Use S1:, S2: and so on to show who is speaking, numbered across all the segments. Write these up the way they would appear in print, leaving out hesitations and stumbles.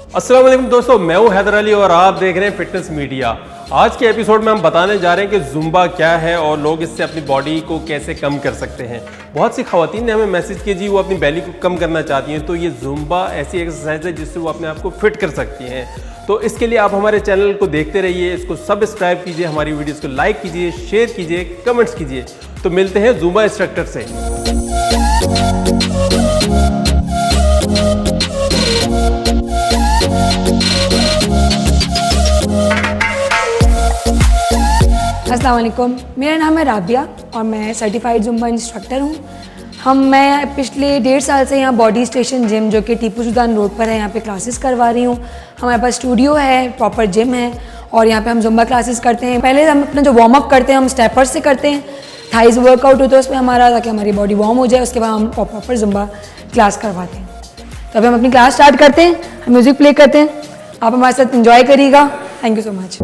S1: अस्सलाम वालेकुम दोस्तों, मैं हूं हैदर अली और आप देख रहे हैं फिटनेस मीडिया। आज के एपिसोड में हम बताने जा रहे हैं कि जुम्बा क्या है और लोग इससे अपनी बॉडी को कैसे कम कर सकते हैं। बहुत सी खवातीन ने हमें मैसेज किया जी वो अपनी बेली को कम करना चाहती हैं, तो ये जुम्बा ऐसी एक्सरसाइज है जिससे वो अपने आप को फिट कर सकती हैं। तो इसके लिए आप हमारे चैनल को देखते रहिए, इसको सब्सक्राइब कीजिए, हमारी वीडियोज़ को लाइक कीजिए, शेयर कीजिए, कमेंट्स कीजिए। तो मिलते हैं जुम्बा इंस्ट्रक्टर से।
S2: अस्सलाम वालेकुम, मेरा नाम है राबिया और मैं सर्टिफाइड जुम्बा इंस्ट्रक्टर हूँ। मैं पिछले 1.5 साल से यहाँ बॉडी स्टेशन जिम जो कि टीपू सुल्तान रोड पर है, यहाँ पे क्लासेस करवा रही हूँ। हमारे पास स्टूडियो है, प्रॉपर जिम है और यहाँ पे हम जुम्बा क्लासेस करते हैं। पहले हम अपना जो वार्म अप करते हैं हम स्टेपर्स से करते हैं, थाइज वर्कआउट होता है उसमें हमारा, ताकि हमारी बॉडी वार्म हो जाए। उसके बाद हम प्रॉपर जुम्बा क्लास करवाते हैं। तो अभी हम अपनी क्लास स्टार्ट करते हैं, हम म्यूज़िक प्ले करते हैं, आप हमारे साथ इंजॉय करिएगा। Thank you so much.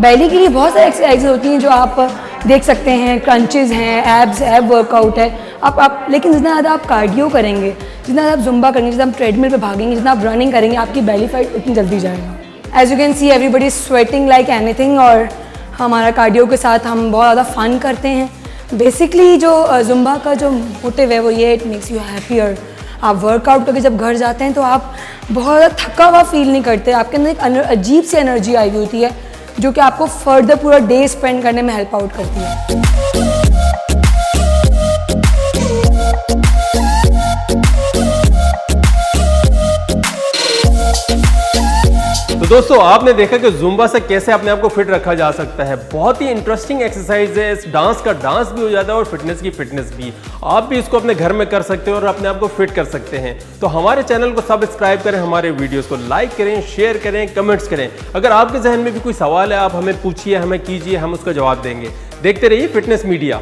S2: बेली के लिए बहुत सारी एक्सरसाइज होती हैं जो आप देख सकते हैं, क्रंचेस हैं, एब वर्कआउट है। आप लेकिन जितना ज़्यादा आप कार्डियो करेंगे, जितना ज़्यादा आप जुम्बा करेंगे, जितना आप ट्रेडमिल पे भागेंगे, जितना आप रनिंग करेंगे, आपकी बेली फैट उतनी जल्दी जाएगा। As you can see everybody sweating like anything. और हमारा कार्डियो के साथ हम बहुत ज़्यादा फन करते हैं। बेसिकली जो जुम्बा का जो मोटिव है वो ये, इट मेक्स यू हैप्पियर। आप वर्कआउट करके जब घर जाते हैं तो आप बहुत ज़्यादा थका हुआ फील नहीं करते, आपके अंदर एक अजीब सी एनर्जी आई हुई होती है जो कि आपको फर्दर पूरा डे स्पेंड करने में हेल्प आउट करती है।
S1: तो दोस्तों आपने देखा कि जुम्बा से कैसे अपने आप को फिट रखा जा सकता है। बहुत ही इंटरेस्टिंग एक्सरसाइज है, इस डांस का डांस भी हो जाता है और फिटनेस की फिटनेस भी। आप भी इसको अपने घर में कर सकते हो और अपने आप को फिट कर सकते हैं। तो हमारे चैनल को सब्सक्राइब करें, हमारे वीडियोस को लाइक करें, शेयर करें, कमेंट्स करें। अगर आपके जहन में भी कोई सवाल है आप हमें पूछिए, हमें कीजिए, हम उसका जवाब देंगे। देखते रहिए फिटनेस मीडिया।